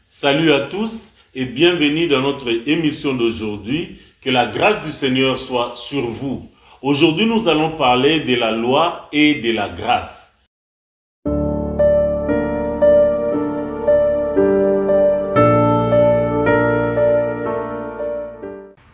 Salut à tous et bienvenue dans notre émission d'aujourd'hui. Que la grâce du Seigneur soit sur vous. Aujourd'hui, nous allons parler de la loi et de la grâce.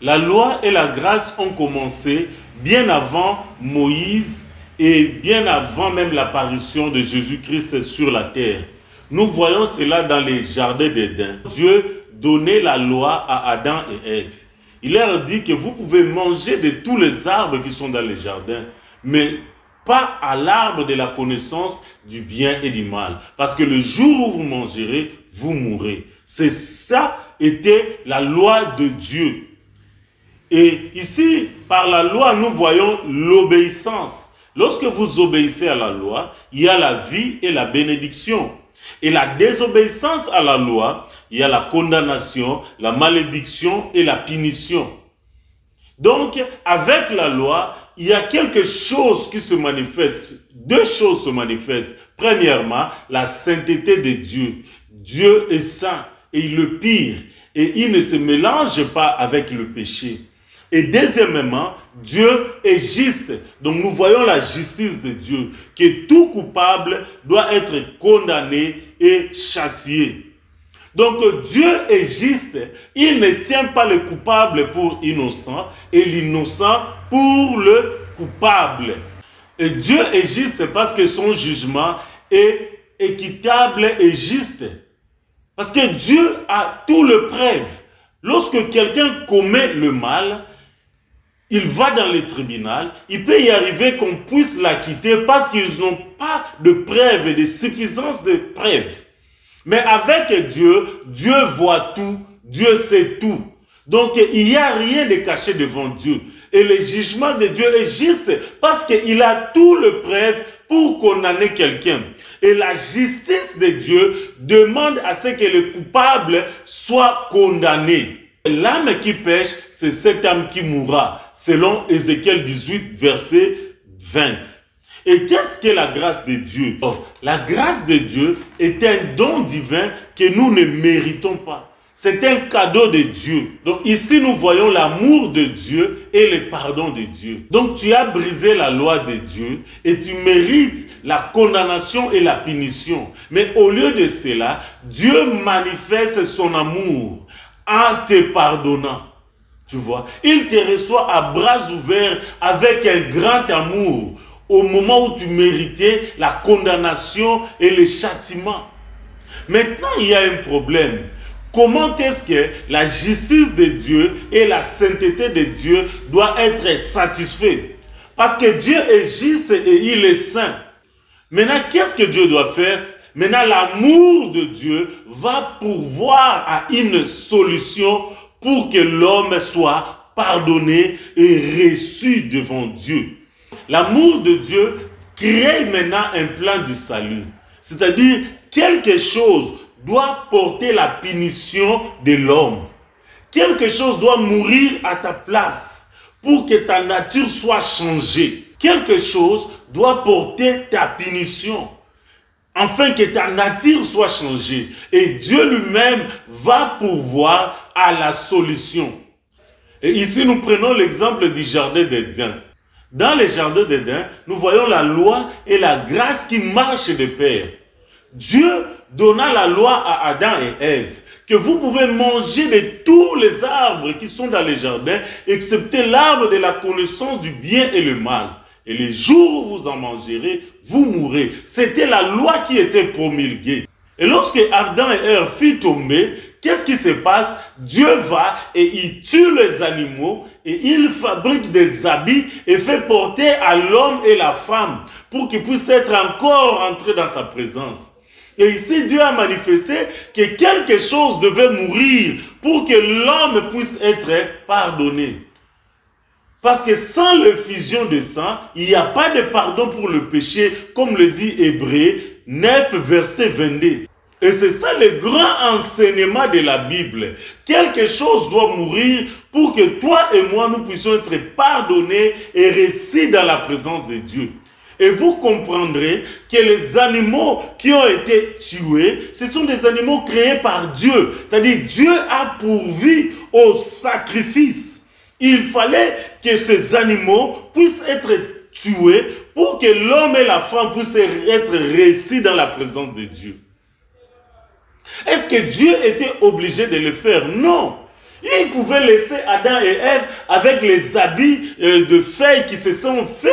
La loi et la grâce ont commencé bien avant Moïse et bien avant même l'apparition de Jésus-Christ sur la terre. Nous voyons cela dans les jardins d'Éden. Dieu donnait la loi à Adam et Ève. Il leur dit que vous pouvez manger de tous les arbres qui sont dans les jardins, mais pas à l'arbre de la connaissance du bien et du mal. Parce que le jour où vous mangerez, vous mourrez. C'est ça était la loi de Dieu. Et ici, par la loi, nous voyons l'obéissance. Lorsque vous obéissez à la loi, il y a la vie et la bénédiction. Et la désobéissance à la loi, il y a la condamnation, la malédiction et la punition. Donc, avec la loi, il y a quelque chose qui se manifeste. Deux choses se manifestent. Premièrement, la sainteté de Dieu. Dieu est saint et il le pire. Et il ne se mélange pas avec le péché. Et deuxièmement, Dieu est juste. Donc nous voyons la justice de Dieu, que tout coupable doit être condamné et châtié. Donc Dieu est juste. Il ne tient pas le coupable pour innocent et l'innocent pour le coupable. Et Dieu est juste parce que son jugement est équitable et juste. Parce que Dieu a tout le preuve. Lorsque quelqu'un commet le mal, il va dans le tribunal, il peut y arriver qu'on puisse l'acquitter parce qu'ils n'ont pas de preuves et de suffisance de preuves. Mais avec Dieu, Dieu voit tout, Dieu sait tout. Donc il n'y a rien de caché devant Dieu. Et le jugement de Dieu est juste parce qu'il a tout le preuve pour condamner quelqu'un. Et la justice de Dieu demande à ce que le coupable soit condamné. L'âme qui pêche, c'est cette âme qui mourra, selon Ézéchiel 18, verset 20. Et qu'est-ce que la grâce de Dieu? La grâce de Dieu est un don divin que nous ne méritons pas. C'est un cadeau de Dieu. Donc ici, nous voyons l'amour de Dieu et le pardon de Dieu. Donc tu as brisé la loi de Dieu et tu mérites la condamnation et la punition. Mais au lieu de cela, Dieu manifeste son amour en te pardonnant. Tu vois, il te reçoit à bras ouverts avec un grand amour au moment où tu méritais la condamnation et le châtiment. Maintenant, il y a un problème. Comment est-ce que la justice de Dieu et la sainteté de Dieu doivent être satisfaites? Parce que Dieu est juste et il est saint. Maintenant, qu'est-ce que Dieu doit faire? Maintenant, l'amour de Dieu va pourvoir à une solution pour que l'homme soit pardonné et reçu devant Dieu. L'amour de Dieu crée maintenant un plan du salut. C'est-à-dire, quelque chose doit porter la punition de l'homme. Quelque chose doit mourir à ta place pour que ta nature soit changée. Quelque chose doit porter ta punition, afin que ta nature soit changée. Et Dieu lui-même va pourvoir à la solution. Et ici, nous prenons l'exemple du jardin d'Éden. Dans le jardin d'Éden, nous voyons la loi et la grâce qui marchent de pair. Dieu donna la loi à Adam et Ève, que vous pouvez manger de tous les arbres qui sont dans les jardins, excepté l'arbre de la connaissance du bien et le mal. Et les jours où vous en mangerez, vous mourrez. C'était la loi qui était promulguée. Et lorsque Adam et Ève furent tombés, qu'est-ce qui se passe? Dieu va et il tue les animaux et il fabrique des habits et fait porter à l'homme et la femme pour qu'ils puissent être encore entrés dans sa présence. Et ici, Dieu a manifesté que quelque chose devait mourir pour que l'homme puisse être pardonné. Parce que sans l'effusion de sang, il n'y a pas de pardon pour le péché, comme le dit Hébreux 9, verset 22. Et c'est ça le grand enseignement de la Bible. Quelque chose doit mourir pour que toi et moi, nous puissions être pardonnés et reçus dans la présence de Dieu. Et vous comprendrez que les animaux qui ont été tués, ce sont des animaux créés par Dieu. C'est-à-dire Dieu a pourvu au sacrifice. Il fallait que ces animaux puissent être tués pour que l'homme et la femme puissent être réussis dans la présence de Dieu. Est-ce que Dieu était obligé de le faire? Non. Il pouvait laisser Adam et Ève avec les habits de feuilles qui se sont faits.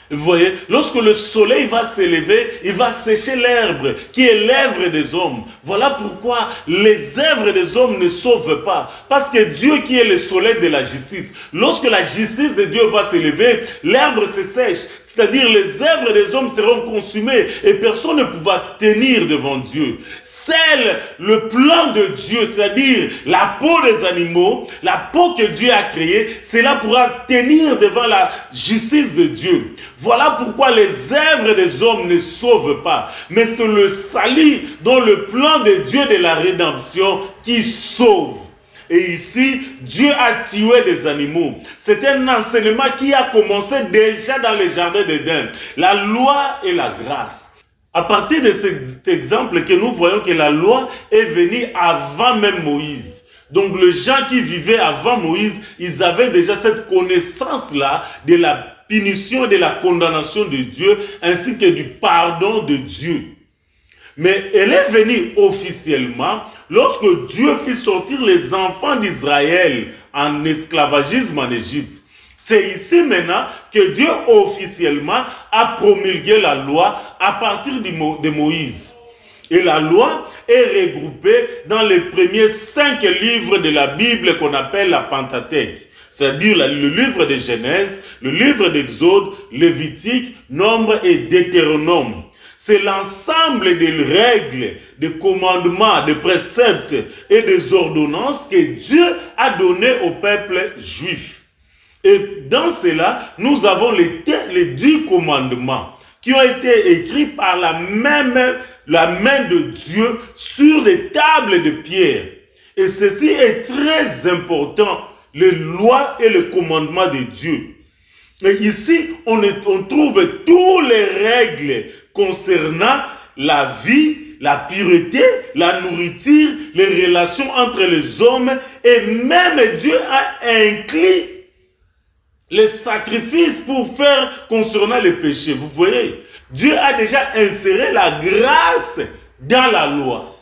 Vous voyez, lorsque le soleil va s'élever, il va sécher l'herbe qui est l'œuvre des hommes. Voilà pourquoi les œuvres des hommes ne sauvent pas. Parce que Dieu qui est le soleil de la justice, lorsque la justice de Dieu va s'élever, l'herbe se sèche. C'est-à-dire les œuvres des hommes seront consumées et personne ne pourra tenir devant Dieu. Seul le plan de Dieu, c'est-à-dire la peau des animaux, la peau que Dieu a créée, cela pourra tenir devant la justice de Dieu. Voilà pourquoi les œuvres des hommes ne sauvent pas. Mais c'est le salut dans le plan de Dieu de la rédemption qui sauve. Et ici, Dieu a tué des animaux. C'est un enseignement qui a commencé déjà dans les jardins d'Éden. La loi et la grâce. À partir de cet exemple que nous voyons que la loi est venue avant même Moïse. Donc les gens qui vivaient avant Moïse, ils avaient déjà cette connaissance-là de la punition et de la condamnation de Dieu, ainsi que du pardon de Dieu. Mais elle est venue officiellement lorsque Dieu fit sortir les enfants d'Israël en esclavagisme en Égypte. C'est ici maintenant que Dieu officiellement a promulgué la loi à partir de Moïse. Et la loi est regroupée dans les premiers 5 livres de la Bible qu'on appelle la Pentateuque. C'est-à-dire le livre de Genèse, le livre d'Exode, Lévitique, Nombre et Deutéronome. C'est l'ensemble des règles, des commandements, des préceptes et des ordonnances que Dieu a donné au peuple juif. Et dans cela, nous avons les 10 commandements qui ont été écrits par la main de Dieu sur des tables de pierre. Et ceci est très important, les lois et les commandements de Dieu. Et ici, on trouve toutes les règles concernant la vie, la pureté, la nourriture, les relations entre les hommes. Et même Dieu a inclus les sacrifices pour faire concernant les péchés. Vous voyez, Dieu a déjà inséré la grâce dans la loi.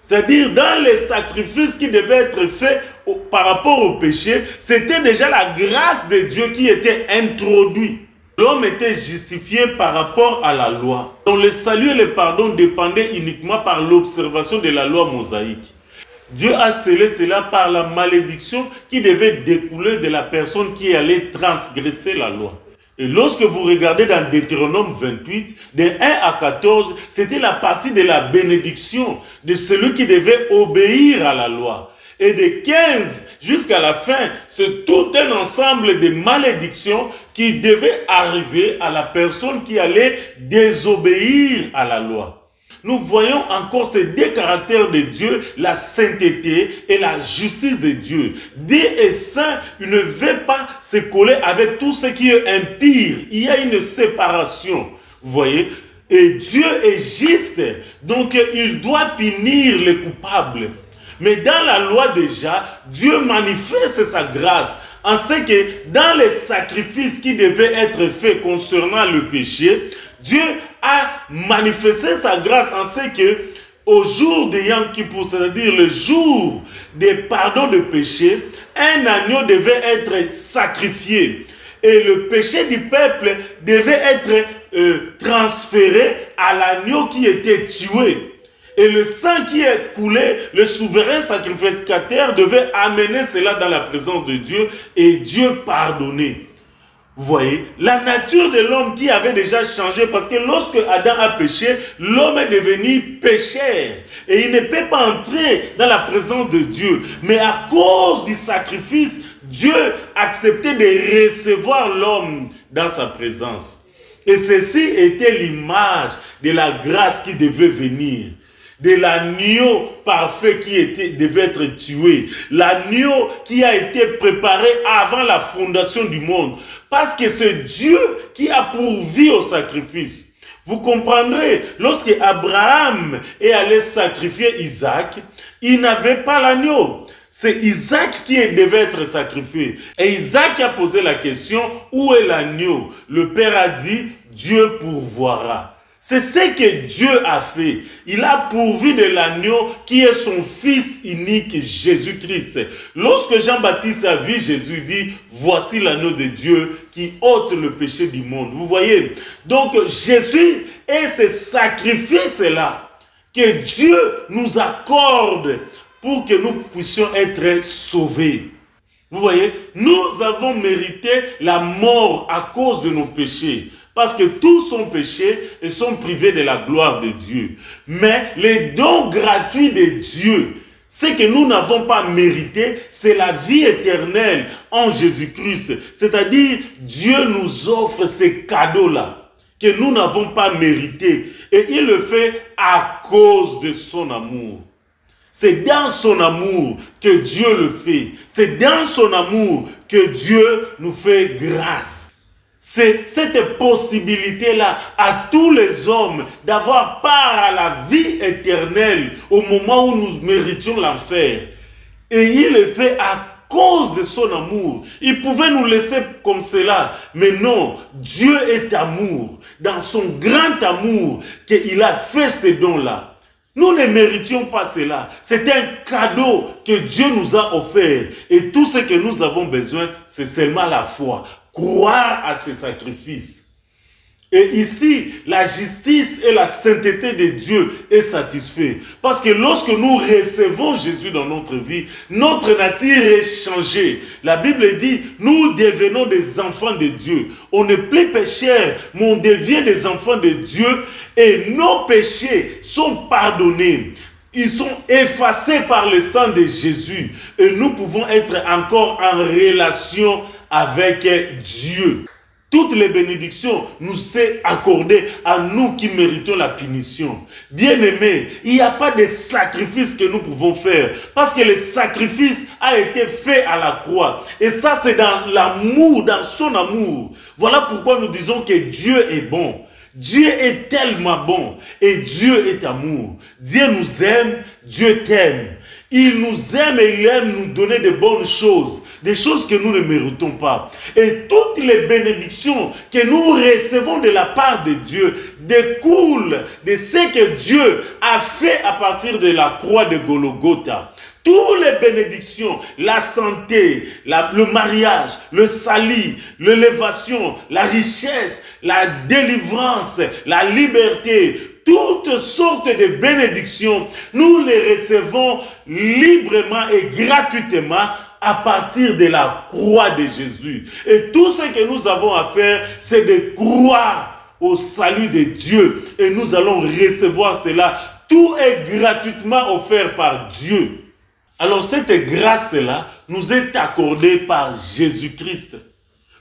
C'est-à-dire dans les sacrifices qui devaient être faits par rapport au péché, c'était déjà la grâce de Dieu qui était introduite. L'homme était justifié par rapport à la loi. Donc le salut et le pardon dépendaient uniquement par l'observation de la loi mosaïque. Dieu a scellé cela par la malédiction qui devait découler de la personne qui allait transgresser la loi. Et lorsque vous regardez dans Deutéronome 28, de 1 à 14, c'était la partie de la bénédiction de celui qui devait obéir à la loi. Et de 15 jusqu'à la fin, c'est tout un ensemble de malédictions qui devaient arriver à la personne qui allait désobéir à la loi. Nous voyons encore ces 2 caractères de Dieu, la sainteté et la justice de Dieu. Dieu est saint, il ne veut pas se coller avec tout ce qui est impur. Il y a une séparation, vous voyez. Et Dieu est juste, donc il doit punir les coupables. Mais dans la loi déjà, Dieu manifeste sa grâce en ce que dans les sacrifices qui devaient être faits concernant le péché, Dieu a manifesté sa grâce en ce que au jour de Yom Kippour, c'est-à-dire le jour des pardons de péché, un agneau devait être sacrifié. Et le péché du peuple devait être transféré à l'agneau qui était tué. Et le sang qui est coulé, le souverain sacrificateur devait amener cela dans la présence de Dieu et Dieu pardonner. Vous voyez, la nature de l'homme qui avait déjà changé, parce que lorsque Adam a péché, l'homme est devenu pécheur. Et il ne peut pas entrer dans la présence de Dieu. Mais à cause du sacrifice, Dieu acceptait de recevoir l'homme dans sa présence. Et ceci était l'image de la grâce qui devait venir. de l'agneau parfait qui devait être tué, l'agneau qui a été préparé avant la fondation du monde, parce que c'est Dieu qui a pourvu au sacrifice. Vous comprendrez, lorsque Abraham est allé sacrifier Isaac, il n'avait pas l'agneau. C'est Isaac qui devait être sacrifié. Et Isaac a posé la question, où est l'agneau? Le Père a dit, Dieu pourvoira. C'est ce que Dieu a fait. Il a pourvu de l'agneau qui est son Fils unique, Jésus-Christ. Lorsque Jean-Baptiste a vu Jésus, il dit, voici l'agneau de Dieu qui ôte le péché du monde. Vous voyez? Donc Jésus est ce sacrifice-là que Dieu nous accorde pour que nous puissions être sauvés. Vous voyez? Nous avons mérité la mort à cause de nos péchés. Parce que tous sont péchés et sont privés de la gloire de Dieu. Mais les dons gratuits de Dieu, ce que nous n'avons pas mérité, c'est la vie éternelle en Jésus-Christ. C'est-à-dire, Dieu nous offre ces cadeaux-là que nous n'avons pas mérités. Et il le fait à cause de son amour. C'est dans son amour que Dieu le fait. C'est dans son amour que Dieu nous fait grâce. C'est cette possibilité-là à tous les hommes d'avoir part à la vie éternelle au moment où nous méritions l'enfer. Et il le fait à cause de son amour. Il pouvait nous laisser comme cela, mais non, Dieu est amour. Dans son grand amour qu'il a fait ces dons-là. Nous ne méritions pas cela. C'est un cadeau que Dieu nous a offert. Et tout ce que nous avons besoin, c'est seulement la foi. Croire à ces sacrifices. Et ici, la justice et la sainteté de Dieu est satisfaite. Parce que lorsque nous recevons Jésus dans notre vie, notre nature est changée. La Bible dit, nous devenons des enfants de Dieu. On n'est plus pécheurs, mais on devient des enfants de Dieu. Et nos péchés sont pardonnés. Ils sont effacés par le sang de Jésus. Et nous pouvons être encore en relation avec Dieu. Toutes les bénédictions nous sont accordées à nous qui méritons la punition. Bien-aimés, il n'y a pas de sacrifice que nous pouvons faire. Parce que le sacrifice a été fait à la croix. Et ça, c'est dans l'amour, dans son amour. Voilà pourquoi nous disons que Dieu est bon. Dieu est tellement bon. Et Dieu est amour. Dieu nous aime, Dieu t'aime. Il nous aime et il aime nous donner de bonnes choses. Des choses que nous ne méritons pas. Et toutes les bénédictions que nous recevons de la part de Dieu découlent de ce que Dieu a fait à partir de la croix de Golgotha. Toutes les bénédictions, la santé, le mariage, le salut, l'élévation, la richesse, la délivrance, la liberté, toutes sortes de bénédictions, nous les recevons librement et gratuitement à partir de la croix de Jésus. Et tout ce que nous avons à faire, c'est de croire au salut de Dieu. Et nous allons recevoir cela. Tout est gratuitement offert par Dieu. Alors cette grâce-là nous est accordée par Jésus-Christ.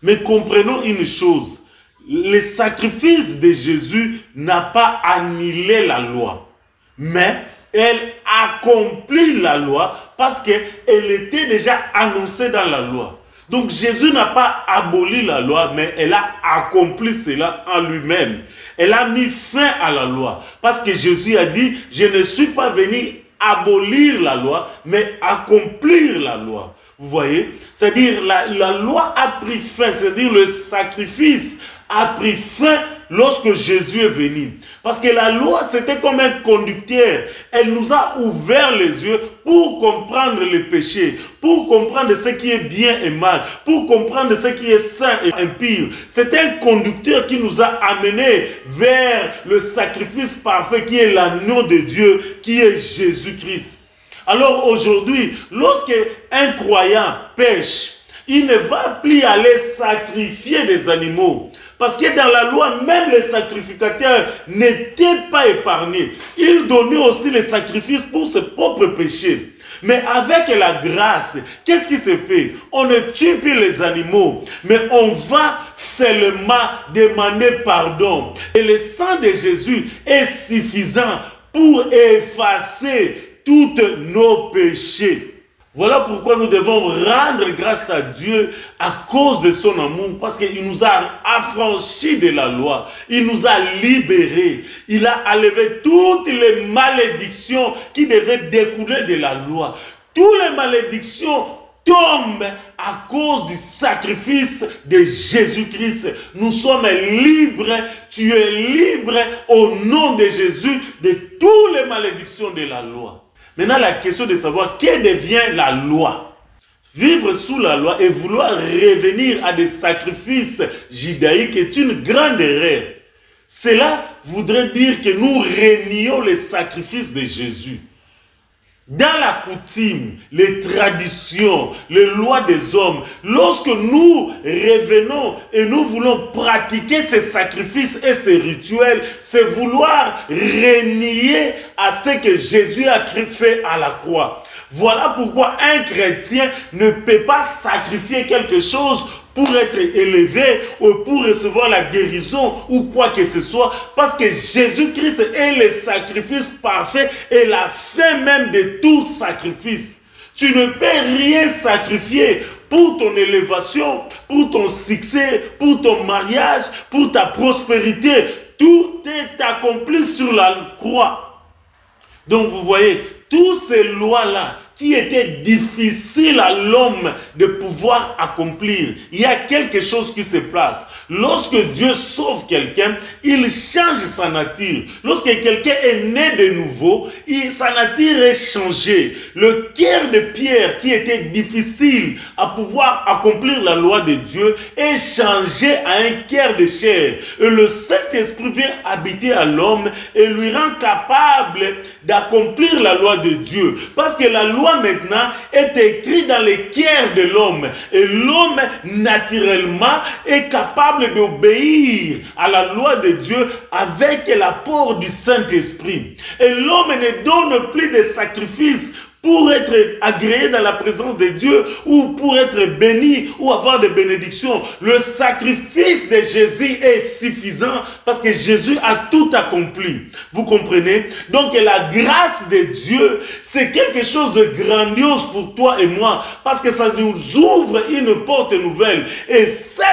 Mais comprenons une chose. Le sacrifice de Jésus n'a pas annulé la loi. Mais elle accomplit la loi parce qu'elle était déjà annoncée dans la loi. Donc Jésus n'a pas aboli la loi, mais elle a accompli cela en lui-même. Elle a mis fin à la loi. Parce que Jésus a dit, je ne suis pas venu abolir la loi, mais accomplir la loi. Vous voyez? C'est-à-dire la loi a pris fin, c'est-à-dire le sacrifice a pris fin lorsque Jésus est venu. Parce que la loi, c'était comme un conducteur. Elle nous a ouvert les yeux pour comprendre les péchés, pour comprendre ce qui est bien et mal, pour comprendre ce qui est saint et impur. C'est un conducteur qui nous a amenés vers le sacrifice parfait qui est l'agneau de Dieu, qui est Jésus-Christ. Alors aujourd'hui, lorsque un croyant pêche, il ne va plus aller sacrifier des animaux. Parce que dans la loi, même les sacrificateurs n'étaient pas épargnés. Ils donnaient aussi les sacrifices pour ses propres péchés. Mais avec la grâce, qu'est-ce qui se fait? On ne tue plus les animaux, mais on va seulement demander pardon. Et le sang de Jésus est suffisant pour effacer tous nos péchés. Voilà pourquoi nous devons rendre grâce à Dieu à cause de son amour, parce qu'il nous a affranchis de la loi, il nous a libérés, il a enlevé toutes les malédictions qui devaient découler de la loi. Toutes les malédictions tombent à cause du sacrifice de Jésus-Christ. Nous sommes libres, tu es libre au nom de Jésus de toutes les malédictions de la loi. Maintenant, la question de savoir que devient la loi. Vivre sous la loi et vouloir revenir à des sacrifices judaïques est une grande erreur. Cela voudrait dire que nous renions les sacrifices de Jésus. Dans la coutume, les traditions, les lois des hommes, lorsque nous revenons et nous voulons pratiquer ces sacrifices et ces rituels, c'est vouloir renier à ce que Jésus a fait à la croix. Voilà pourquoi un chrétien ne peut pas sacrifier quelque chose pour être élevé ou pour recevoir la guérison ou quoi que ce soit, parce que Jésus-Christ est le sacrifice parfait et la fin même de tout sacrifice. Tu ne peux rien sacrifier pour ton élévation, pour ton succès, pour ton mariage, pour ta prospérité. Tout est accompli sur la croix. Donc vous voyez, toutes ces lois-là qui étaient difficiles à l'homme de pouvoir accomplir, il y a quelque chose qui se place. Lorsque Dieu sauve quelqu'un, il change sa nature. Lorsque quelqu'un est né de nouveau, sa nature est changée. Le cœur de pierre qui était difficile à pouvoir accomplir la loi de Dieu est changé à un cœur de chair. Et le Saint-Esprit vient habiter à l'homme et lui rend capable d'accomplir la loi de Dieu. Parce que la loi maintenant est écrite dans le cœur de l'homme. Et l'homme, naturellement, est capable d'obéir à la loi de Dieu avec l'apport du Saint-Esprit. Et l'homme ne donne plus de sacrifices pour être agréé dans la présence de Dieu ou pour être béni ou avoir des bénédictions. Le sacrifice de Jésus est suffisant parce que Jésus a tout accompli. Vous comprenez? Donc la grâce de Dieu, c'est quelque chose de grandiose pour toi et moi parce que ça nous ouvre une porte nouvelle. Et c'est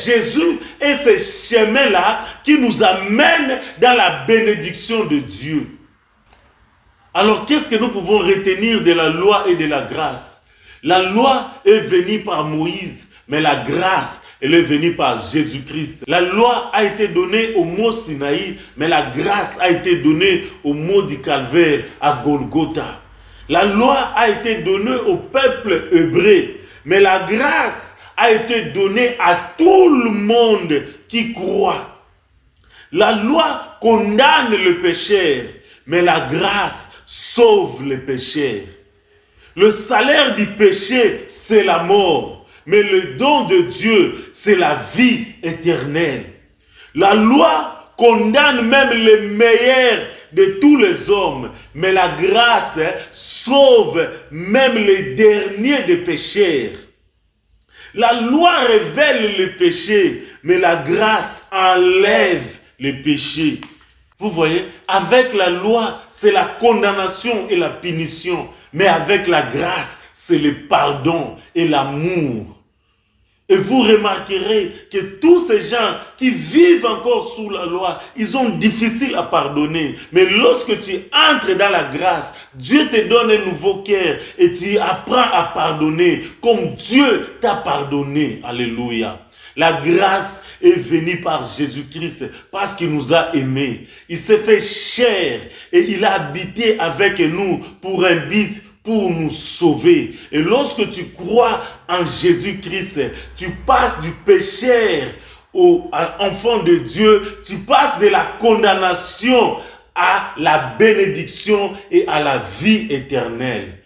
Jésus et ce chemin-là qui nous amène dans la bénédiction de Dieu. Alors, qu'est-ce que nous pouvons retenir de la loi et de la grâce? La loi est venue par Moïse, mais la grâce, elle est venue par Jésus-Christ. La loi a été donnée au mont Sinaï, mais la grâce a été donnée au mont du Calvaire, à Golgotha. La loi a été donnée au peuple hébreu, mais la grâce a été donnée à tout le monde qui croit. La loi condamne le pécheur, mais la grâce sauve les pécheurs. Le salaire du péché, c'est la mort. Mais le don de Dieu, c'est la vie éternelle. La loi condamne même les meilleurs de tous les hommes. Mais la grâce sauve même les derniers des pécheurs. La loi révèle les péchés, mais la grâce enlève les péchés. Vous voyez, avec la loi, c'est la condamnation et la punition. Mais avec la grâce, c'est le pardon et l'amour. Et vous remarquerez que tous ces gens qui vivent encore sous la loi, ils ont difficile à pardonner. Mais lorsque tu entres dans la grâce, Dieu te donne un nouveau cœur et tu apprends à pardonner comme Dieu t'a pardonné. Alléluia. La grâce est venue par Jésus-Christ parce qu'il nous a aimés. Il s'est fait chair et il a habité avec nous pour un but, pour nous sauver. Et lorsque tu crois en Jésus-Christ, tu passes du pécheur au enfant de Dieu, tu passes de la condamnation à la bénédiction et à la vie éternelle.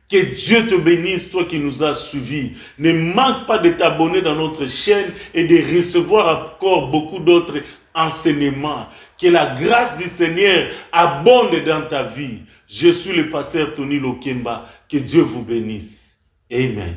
Que Dieu te bénisse, toi qui nous as suivis. Ne manque pas de t'abonner dans notre chaîne et de recevoir encore beaucoup d'autres enseignements. Que la grâce du Seigneur abonde dans ta vie. Je suis le pasteur Tony Lokemba. Que Dieu vous bénisse. Amen.